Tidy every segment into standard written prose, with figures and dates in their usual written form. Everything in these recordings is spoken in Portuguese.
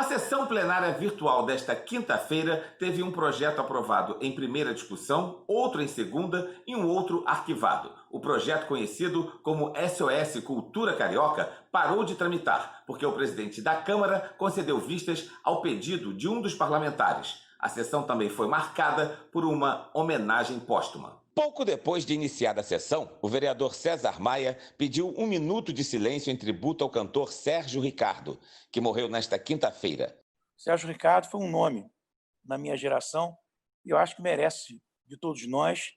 sessão plenária virtual desta quinta-feira teve um projeto aprovado em primeira discussão, outro em segunda e um outro arquivado. O projeto conhecido como SOS Cultura Carioca parou de tramitar, porque o presidente da Câmara concedeu vistas ao pedido de um dos parlamentares. A sessão também foi marcada por uma homenagem póstuma. Pouco depois de iniciar a sessão, o vereador César Maia pediu 1 minuto de silêncio em tributo ao cantor Sérgio Ricardo, que morreu nesta quinta-feira. Sérgio Ricardo foi um nome na minha geração e eu acho que merece, de todos nós,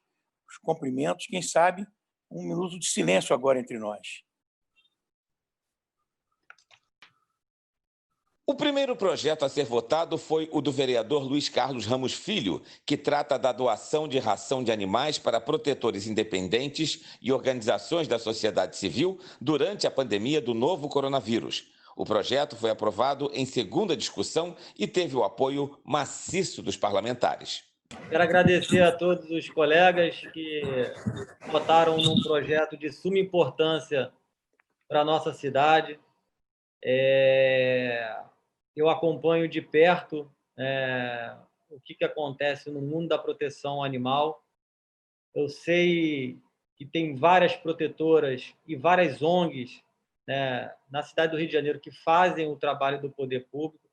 os cumprimentos. Quem sabe, 1 minuto de silêncio agora entre nós. O primeiro projeto a ser votado foi o do vereador Luiz Carlos Ramos Filho, que trata da doação de ração de animais para protetores independentes e organizações da sociedade civil durante a pandemia do novo coronavírus. O projeto foi aprovado em segunda discussão e teve o apoio maciço dos parlamentares. Quero agradecer a todos os colegas que votaram num projeto de suma importância para a nossa cidade. Eu acompanho de perto o que acontece no mundo da proteção animal. Eu sei que tem várias protetoras e várias ONGs na cidade do Rio de Janeiro que fazem o trabalho do poder público,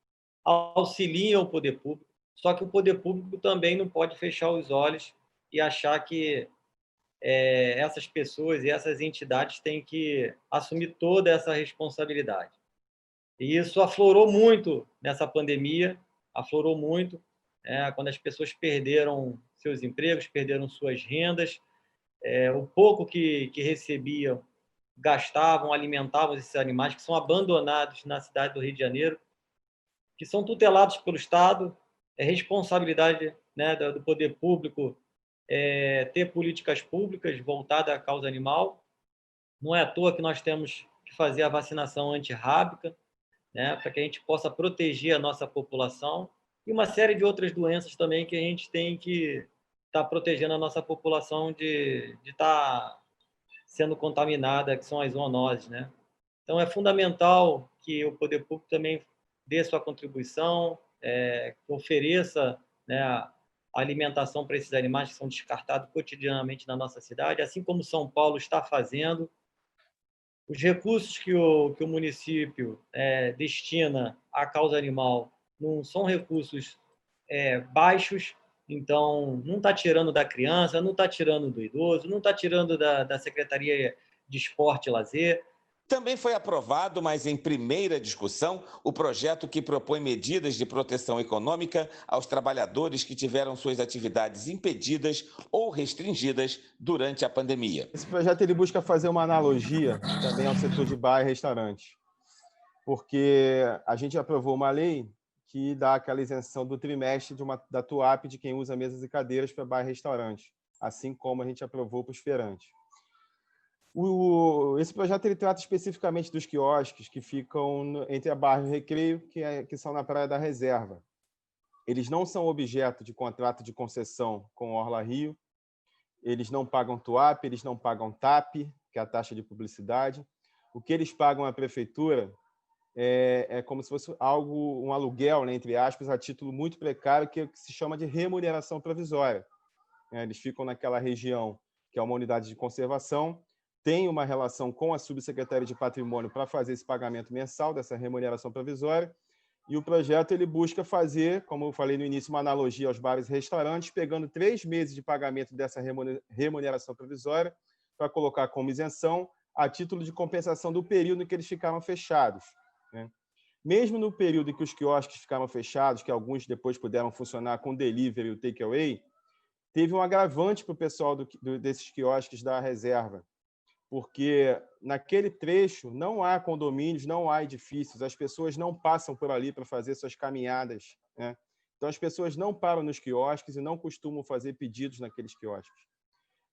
auxiliam o poder público, só que o poder público também não pode fechar os olhos e achar que essas pessoas e essas entidades têm que assumir toda essa responsabilidade. E isso aflorou muito nessa pandemia, aflorou muito, quando as pessoas perderam seus empregos, perderam suas rendas, o pouco que recebiam, gastavam, alimentavam esses animais que são abandonados na cidade do Rio de Janeiro, que são tutelados pelo Estado. É responsabilidade do poder público ter políticas públicas voltadas à causa animal. Não é à toa que nós temos que fazer a vacinação antirrábica, para que a gente possa proteger a nossa população, e uma série de outras doenças também que a gente tem que estar protegendo a nossa população de estar sendo contaminada, que são as zoonoses. Então, é fundamental que o poder público também dê sua contribuição, ofereça a alimentação para esses animais que são descartados cotidianamente na nossa cidade, assim como São Paulo está fazendo. Os recursos que o município destina à causa animal não são recursos baixos, então não está tirando da criança, não está tirando do idoso, não está tirando da Secretaria de Esporte e Lazer. Também foi aprovado, mas em primeira discussão, o projeto que propõe medidas de proteção econômica aos trabalhadores que tiveram suas atividades impedidas ou restringidas durante a pandemia. Esse projeto ele busca fazer uma analogia também ao setor de bar e restaurante, porque a gente aprovou uma lei que dá aquela isenção do trimestre da TUAP de quem usa mesas e cadeiras para bar e restaurante, assim como a gente aprovou para os feirantes. Esse projeto ele trata especificamente dos quiosques que ficam entre a Barra e o Recreio, que são na Praia da Reserva. Eles não são objeto de contrato de concessão com o Orla Rio, eles não pagam TUAP, eles não pagam TAP, que é a taxa de publicidade. O que eles pagam à prefeitura é como se fosse um aluguel, entre aspas, a título muito precário, que se chama de remuneração provisória. Eles ficam naquela região que é uma unidade de conservação, tem uma relação com a Subsecretaria de Patrimônio para fazer esse pagamento mensal dessa remuneração provisória, e o projeto ele busca fazer, como eu falei no início, uma analogia aos bares e restaurantes, pegando 3 meses de pagamento dessa remuneração provisória para colocar como isenção a título de compensação do período em que eles ficaram fechados. Mesmo no período em que os quiosques ficaram fechados, que alguns depois puderam funcionar com delivery e o takeaway, teve um agravante para o pessoal desses quiosques da reserva, porque naquele trecho não há condomínios, não há edifícios, as pessoas não passam por ali para fazer suas caminhadas. Então, as pessoas não param nos quiosques e não costumam fazer pedidos naqueles quiosques.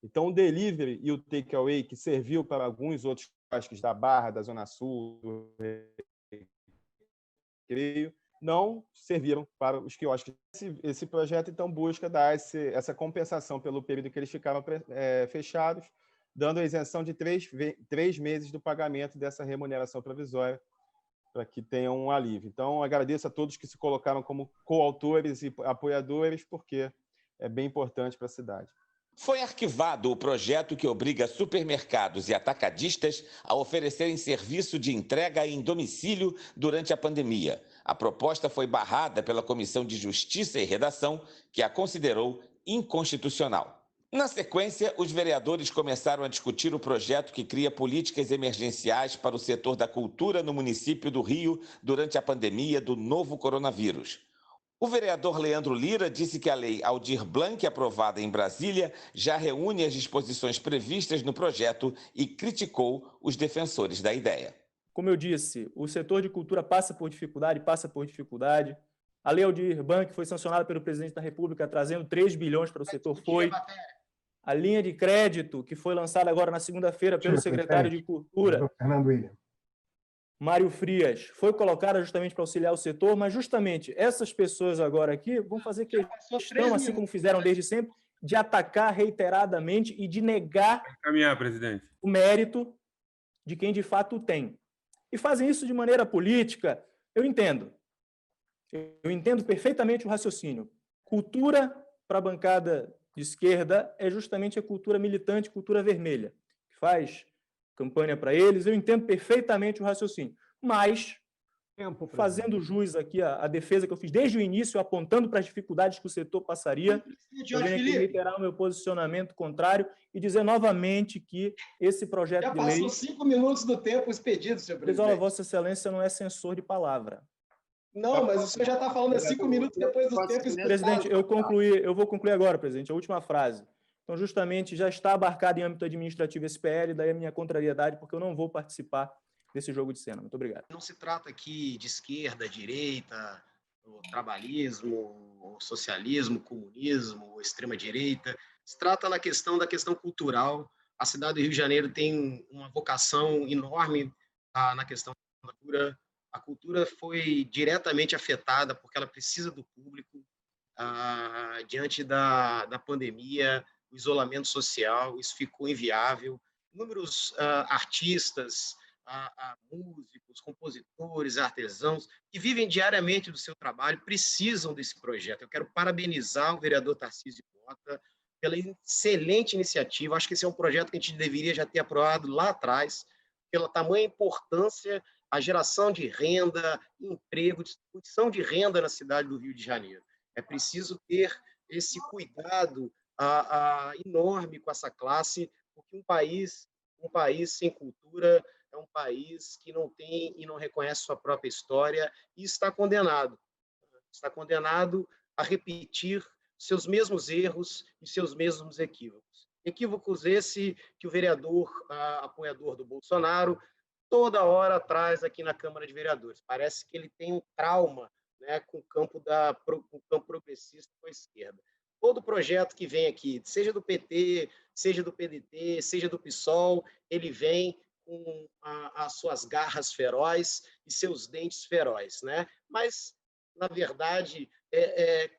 Então, o delivery e o takeaway, que serviu para alguns outros quiosques da Barra, da Zona Sul, do Recreio, não serviram para os quiosques. Esse projeto, então, busca dar essa compensação pelo período que eles ficaram fechados, dando a isenção de 3 meses do pagamento dessa remuneração provisória para que tenham um alívio. Então, agradeço a todos que se colocaram como coautores e apoiadores, porque é bem importante para a cidade. Foi arquivado o projeto que obriga supermercados e atacadistas a oferecerem serviço de entrega em domicílio durante a pandemia. A proposta foi barrada pela Comissão de Justiça e Redação, que a considerou inconstitucional. Na sequência, os vereadores começaram a discutir o projeto que cria políticas emergenciais para o setor da cultura no município do Rio durante a pandemia do novo coronavírus. O vereador Leandro Lira disse que a lei Aldir Blanc, aprovada em Brasília, já reúne as disposições previstas no projeto e criticou os defensores da ideia. Como eu disse, o setor de cultura passa por dificuldade. A lei Aldir Blanc foi sancionada pelo presidente da República, trazendo 3 bilhões para o setor. A linha de crédito, que foi lançada agora na segunda-feira pelo secretário de Cultura, Fernando William. Mário Frias, foi colocada justamente para auxiliar o setor, mas justamente essas pessoas agora aqui vão fazer questão, assim como fizeram desde sempre, de atacar reiteradamente e de negar o mérito de quem de fato tem. E fazem isso de maneira política. Eu entendo perfeitamente o raciocínio. Cultura para a bancada de esquerda é justamente a cultura militante, cultura vermelha, que faz campanha para eles. Eu entendo perfeitamente o raciocínio, mas fazendo jus aqui à defesa que eu fiz desde o início, apontando para as dificuldades que o setor passaria, eu venho aqui reiterar o meu posicionamento contrário e dizer novamente que esse projeto de lei... Já passou 5 minutos do tempo expedido, senhor presidente. Vossa Excelência não é censor de palavra. Não, mas o senhor já está falando 5 minutos depois do tempo expedido. Presidente, eu vou concluir agora, presidente, a última frase. Então, justamente, já está abarcado em âmbito administrativo esse PL, daí a minha contrariedade, porque eu não vou participar desse jogo de cena. Muito obrigado. Não se trata aqui de esquerda, direita, o trabalhismo, o socialismo, o comunismo, a extrema-direita. Se trata da questão cultural. A cidade do Rio de Janeiro tem uma vocação enorme na questão da cultura. A cultura foi diretamente afetada porque ela precisa do público diante da pandemia, o isolamento social, isso ficou inviável. Inúmeros artistas, músicos, compositores, artesãos, que vivem diariamente do seu trabalho, precisam desse projeto. Eu quero parabenizar o vereador Tarcísio Mota pela excelente iniciativa. Acho que esse é um projeto que a gente deveria já ter aprovado lá atrás, pela tamanha importância, a geração de renda, emprego, distribuição de renda na cidade do Rio de Janeiro. É preciso ter esse cuidado enorme com essa classe, porque um país sem cultura é um país que não tem e não reconhece sua própria história e está condenado a repetir seus mesmos erros e seus mesmos equívocos. Equívocos esse que o vereador, apoiador do Bolsonaro, toda hora traz aqui na Câmara de Vereadores. Parece que ele tem um trauma, né, com o campo progressista com a esquerda. Todo projeto que vem aqui, seja do PT, seja do PDT, seja do PSOL, ele vem com as suas garras ferozes e seus dentes ferozes, né? Mas, na verdade,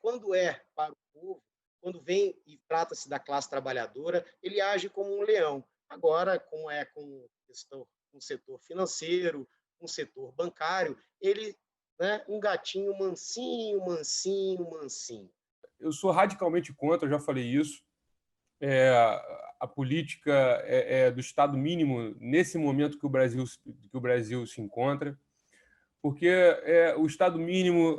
quando é para o povo, quando vem e trata-se da classe trabalhadora, ele age como um leão. Agora, como é com o setor financeiro, com o setor bancário, ele, né, um gatinho mansinho. Eu sou radicalmente contra, eu já falei isso. A política do Estado mínimo nesse momento que o Brasil se encontra, porque o Estado mínimo,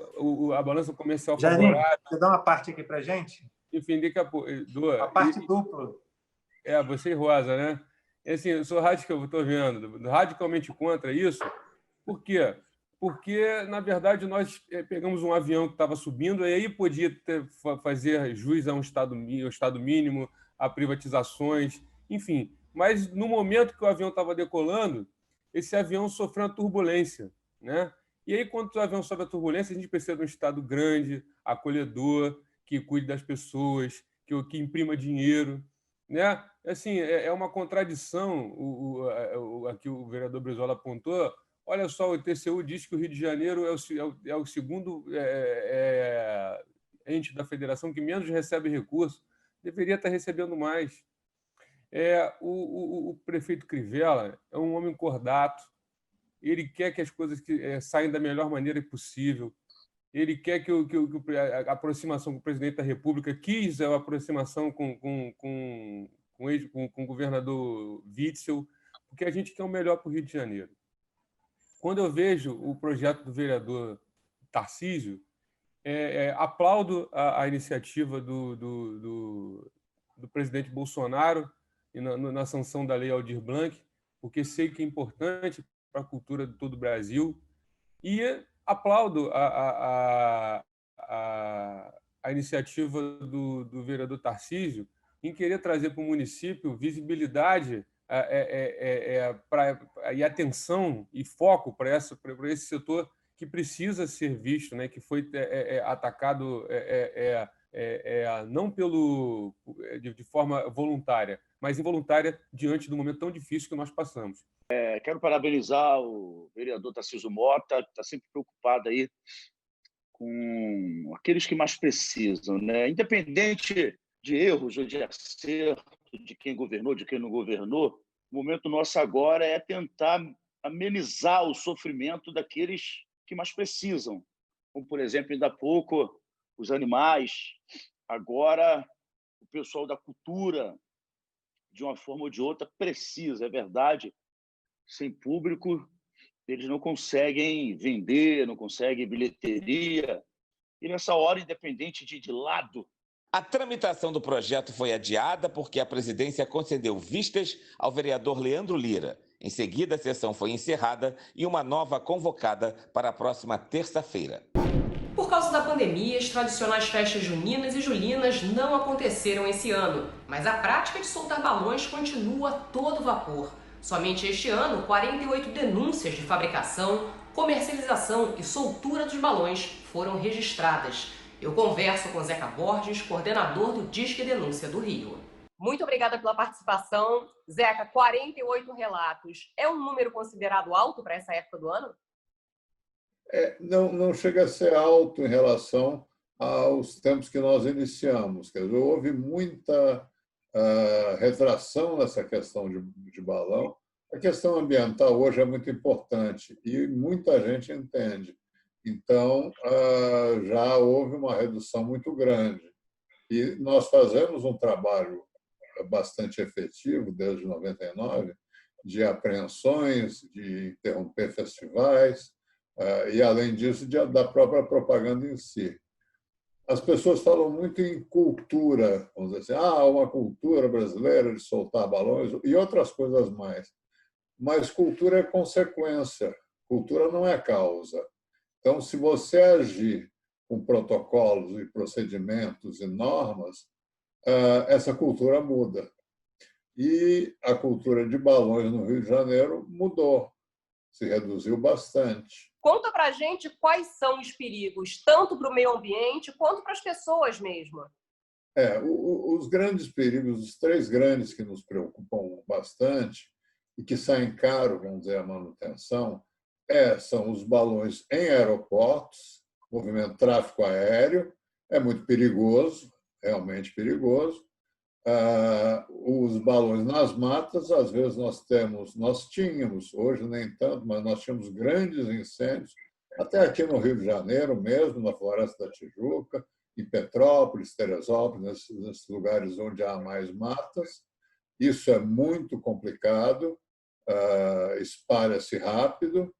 a balança comercial favorável... Você dá uma parte aqui para a gente? Enfim, daqui a pouco... A parte dupla. Você e Rosa, né? Assim, eu sou radicalmente contra isso. Por quê? Porque, na verdade, nós pegamos um avião que estava subindo e aí podia fazer jus a um Estado mínimo, a privatizações, enfim. Mas, no momento que o avião estava decolando, esse avião sofreu uma turbulência, né? E aí, quando o avião sofre a turbulência, a gente precisa de um Estado grande, acolhedor, que cuide das pessoas, que imprima dinheiro, né? Assim, é uma contradição, aqui o vereador Brizola apontou. Olha só, o TCU diz que o Rio de Janeiro é o segundo ente da federação que menos recebe recursos, deveria estar recebendo mais. O prefeito Crivella é um homem cordato, ele quer que as coisas saiam da melhor maneira possível, ele quer que a aproximação com o presidente da República quis a aproximação com o governador Witzel, porque a gente quer o melhor para o Rio de Janeiro. Quando eu vejo o projeto do vereador Tarcísio, aplaudo a iniciativa do presidente Bolsonaro e na sanção da Lei Aldir Blanc, porque sei que é importante para a cultura de todo o Brasil, e aplaudo a iniciativa do vereador Tarcísio em querer trazer para o município visibilidade e atenção e foco para esse setor que precisa ser visto, né? Que foi atacado não de forma voluntária, mas involuntária diante do momento tão difícil que nós passamos. Quero parabenizar o vereador Tarcísio Mota, que está sempre preocupado aí com aqueles que mais precisam, né? Independente de erros ou de acerto, de quem governou, de quem não governou, o momento nosso agora é tentar amenizar o sofrimento daqueles que mais precisam. Como, por exemplo, ainda há pouco, os animais, agora o pessoal da cultura, de uma forma ou de outra, precisa, é verdade. Sem público, eles não conseguem vender, não conseguem bilheteria. E nessa hora, independente de lado... A tramitação do projeto foi adiada porque a presidência concedeu vistas ao vereador Leandro Lira. Em seguida, a sessão foi encerrada e uma nova convocada para a próxima terça-feira. Por causa da pandemia, as tradicionais festas juninas e julinas não aconteceram esse ano, mas a prática de soltar balões continua a todo vapor. Somente este ano, 48 denúncias de fabricação, comercialização e soltura dos balões foram registradas. Eu converso com Zeca Borges, coordenador do Disque Denúncia do Rio. Muito obrigada pela participação. Zeca, 48 relatos. É um número considerado alto para essa época do ano? Não chega a ser alto em relação aos tempos que nós iniciamos. Quer dizer, houve muita retração nessa questão de balão. A questão ambiental hoje é muito importante e muita gente entende. Então, já houve uma redução muito grande. E nós fazemos um trabalho bastante efetivo, desde 99, de apreensões, de interromper festivais, e, além disso, da própria propaganda em si. As pessoas falam muito em cultura, vamos dizer assim, uma cultura brasileira de soltar balões e outras coisas mais. Mas cultura é consequência, cultura não é causa. Então, se você agir com protocolos e procedimentos e normas, essa cultura muda. E a cultura de balões no Rio de Janeiro mudou, se reduziu bastante. Conta pra gente quais são os perigos, tanto para o meio ambiente quanto para as pessoas mesmo. Os grandes perigos, os três grandes que nos preocupam bastante e que saem caro, vamos dizer, a manutenção, são os balões em aeroportos, movimento tráfego aéreo, é muito perigoso, realmente perigoso. Os balões nas matas, às vezes nós tínhamos, hoje nem tanto, mas nós tínhamos grandes incêndios, até aqui no Rio de Janeiro mesmo, na Floresta da Tijuca, em Petrópolis, Teresópolis, nesses lugares onde há mais matas. Isso é muito complicado, espalha-se rápido.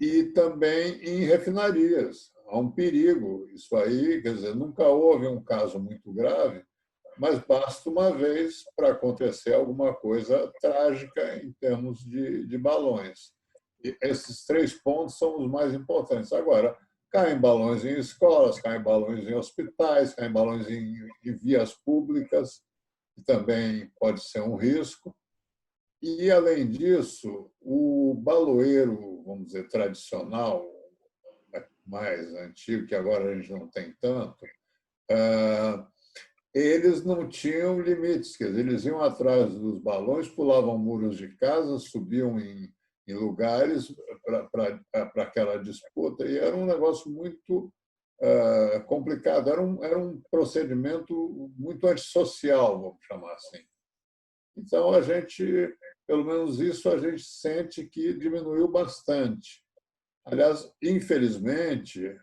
E também em refinarias. Há um perigo. Isso aí, quer dizer, nunca houve um caso muito grave, mas basta uma vez para acontecer alguma coisa trágica em termos de balões. E esses três pontos são os mais importantes. Agora, caem balões em escolas, caem balões em hospitais, caem balões em vias públicas, que também pode ser um risco. E, além disso, o baloeiro, vamos dizer, tradicional, mais antigo, que agora a gente não tem tanto, eles não tinham limites. Quer dizer, eles iam atrás dos balões, pulavam muros de casa, subiam em lugares para aquela disputa, e era um negócio muito complicado. Era um procedimento muito antissocial, vamos chamar assim. Então, a gente pelo menos isso a gente sente que diminuiu bastante. Aliás, infelizmente,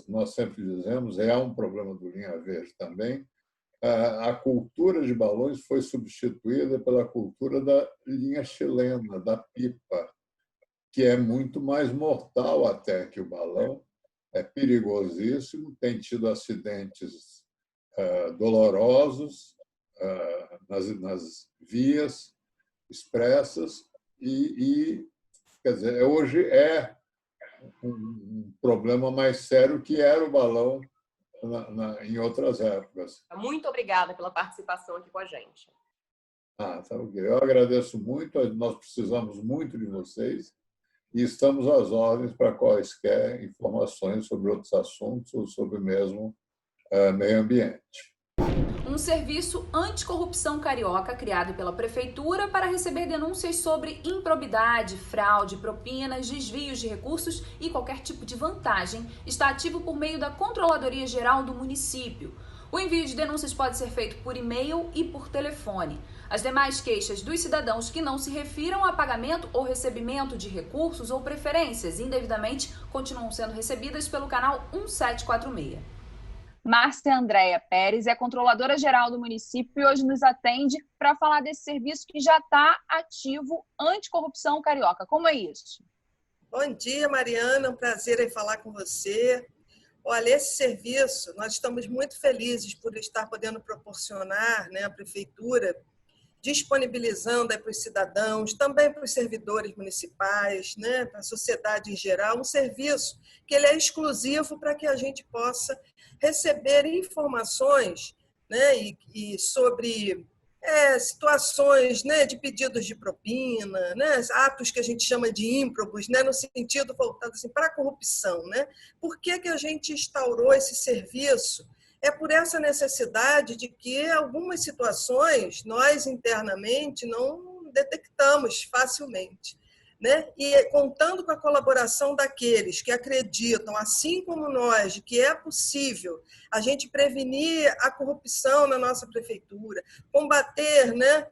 nós sempre dizemos, é um problema do Linha Verde também, a cultura de balões foi substituída pela cultura da linha chilena, da pipa, que é muito mais mortal até que o balão, é perigosíssimo, tem tido acidentes dolorosos nas vias expressas e quer dizer, hoje é um problema mais sério que era o balão em outras épocas. Muito obrigada pela participação aqui com a gente. Tá ok. Eu agradeço muito, nós precisamos muito de vocês e estamos às ordens para quaisquer informações sobre outros assuntos ou sobre mesmo meio ambiente. Um serviço anticorrupção carioca criado pela Prefeitura para receber denúncias sobre improbidade, fraude, propinas, desvios de recursos e qualquer tipo de vantagem está ativo por meio da Controladoria Geral do município. O envio de denúncias pode ser feito por e-mail e por telefone. As demais queixas dos cidadãos que não se refiram a pagamento ou recebimento de recursos ou preferências indevidamente continuam sendo recebidas pelo canal 1746. Márcia Andréia Pérez é controladora-geral do município e hoje nos atende para falar desse serviço que já está ativo, Anticorrupção Carioca. Como é isso? Bom dia, Mariana. É um prazer em falar com você. Olha, esse serviço, nós estamos muito felizes por estar podendo proporcionar, né, a Prefeitura, disponibilizando para os cidadãos, também para os servidores municipais, né, para a sociedade em geral, um serviço que ele é exclusivo para que a gente possa receber informações, né, e sobre situações, né, de pedidos de propina, né, atos que a gente chama de ímprobos, né, no sentido voltado assim, para a corrupção. Né? Por que a gente instaurou esse serviço? É por essa necessidade de que algumas situações nós internamente não detectamos facilmente. Né? E contando com a colaboração daqueles que acreditam, assim como nós, de que é possível a gente prevenir a corrupção na nossa prefeitura, combater, né,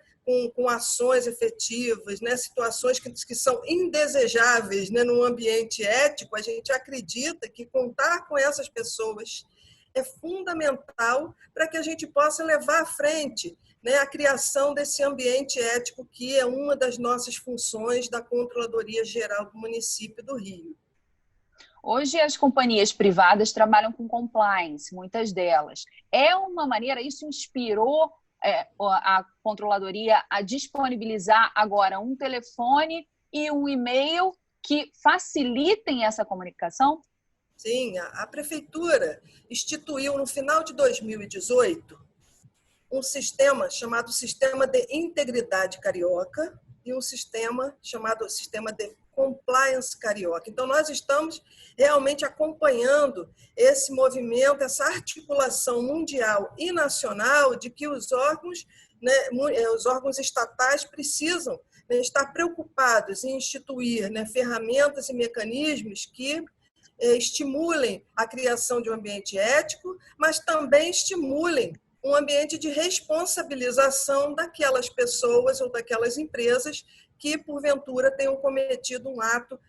com ações efetivas, né, situações que são indesejáveis, né, num ambiente ético, a gente acredita que contar com essas pessoas é fundamental para que a gente possa levar à frente, né, a criação desse ambiente ético que é uma das nossas funções da Controladoria Geral do município do Rio. Hoje as companhias privadas trabalham com compliance, muitas delas. É uma maneira, isso inspirou a Controladoria a disponibilizar agora um telefone e um e-mail que facilitem essa comunicação? Sim, a Prefeitura instituiu no final de 2018 um sistema chamado Sistema de Integridade Carioca e um sistema chamado Sistema de Compliance Carioca. Então, nós estamos realmente acompanhando esse movimento, essa articulação mundial e nacional de que os órgãos estatais precisam, né, estar preocupados em instituir, né, ferramentas e mecanismos que estimulem a criação de um ambiente ético, mas também estimulem um ambiente de responsabilização daquelas pessoas ou daquelas empresas que, porventura, tenham cometido um ato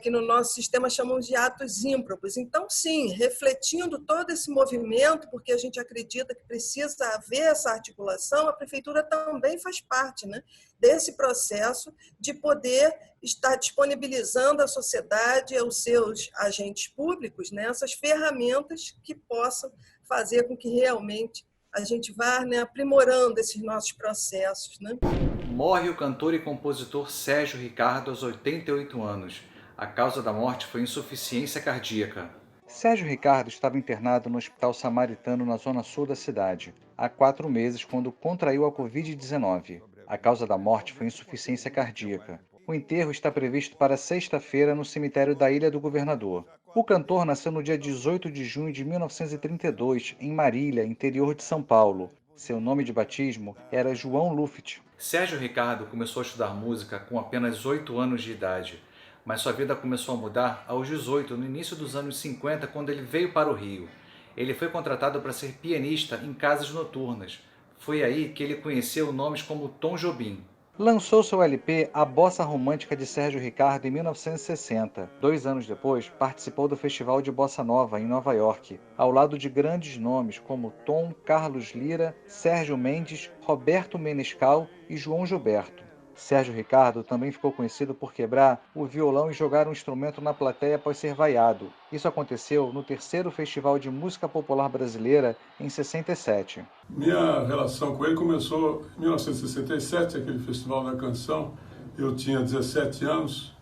que no nosso sistema chamamos de atos ímprobos. Então, sim, refletindo todo esse movimento, porque a gente acredita que precisa haver essa articulação, a Prefeitura também faz parte, né, desse processo de poder estar disponibilizando à sociedade e aos seus agentes públicos, né, essas ferramentas que possam fazer com que realmente a gente vá, né, aprimorando esses nossos processos. Né? Morre o cantor e compositor Sérgio Ricardo aos 88 anos. A causa da morte foi insuficiência cardíaca. Sérgio Ricardo estava internado no Hospital Samaritano na zona sul da cidade há 4 meses quando contraiu a Covid-19. A causa da morte foi insuficiência cardíaca. O enterro está previsto para sexta-feira no cemitério da Ilha do Governador. O cantor nasceu no dia 18 de junho de 1932, em Marília, interior de São Paulo. Seu nome de batismo era João Luft. Sérgio Ricardo começou a estudar música com apenas 8 anos de idade, mas sua vida começou a mudar aos 18, no início dos anos 50, quando ele veio para o Rio. Ele foi contratado para ser pianista em casas noturnas. Foi aí que ele conheceu nomes como Tom Jobim. Lançou seu LP A Bossa Romântica de Sérgio Ricardo em 1960. 2 anos depois, participou do Festival de Bossa Nova em Nova York, ao lado de grandes nomes como Tom, Carlos Lira, Sérgio Mendes, Roberto Menescal e João Gilberto. Sérgio Ricardo também ficou conhecido por quebrar o violão e jogar um instrumento na plateia após ser vaiado. Isso aconteceu no 3º Festival de Música Popular Brasileira, em 67. Minha relação com ele começou em 1967, aquele Festival da Canção. Eu tinha 17 anos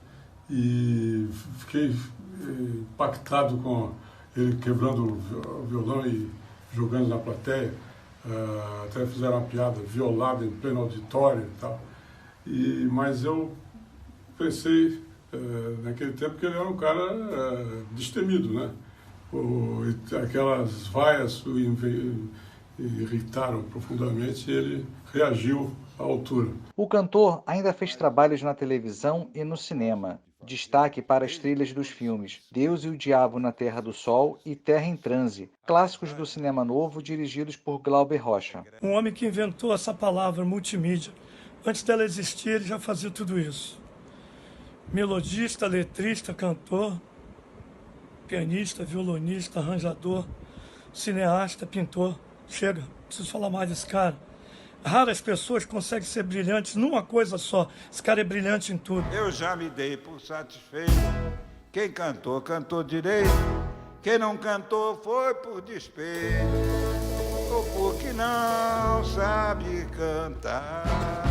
e fiquei impactado com ele quebrando o violão e jogando na plateia. Até fizeram uma piada, violada em pleno auditório e tal. Mas eu pensei naquele tempo que ele era um cara destemido, né? Aquelas vaias o irritaram profundamente e ele reagiu à altura. O cantor ainda fez trabalhos na televisão e no cinema. Destaque para as trilhas dos filmes Deus e o Diabo na Terra do Sol e Terra em Transe, clássicos do cinema novo dirigidos por Glauber Rocha. Um homem que inventou essa palavra multimídia. Antes dela existir, ele já fazia tudo isso. Melodista, letrista, cantor, pianista, violonista, arranjador, cineasta, pintor. Chega, não preciso falar mais desse cara. Raras pessoas conseguem ser brilhantes numa coisa só. Esse cara é brilhante em tudo. Eu já me dei por satisfeito. Quem cantou, cantou direito. Quem não cantou foi por despeito. Ou porque não sabe cantar.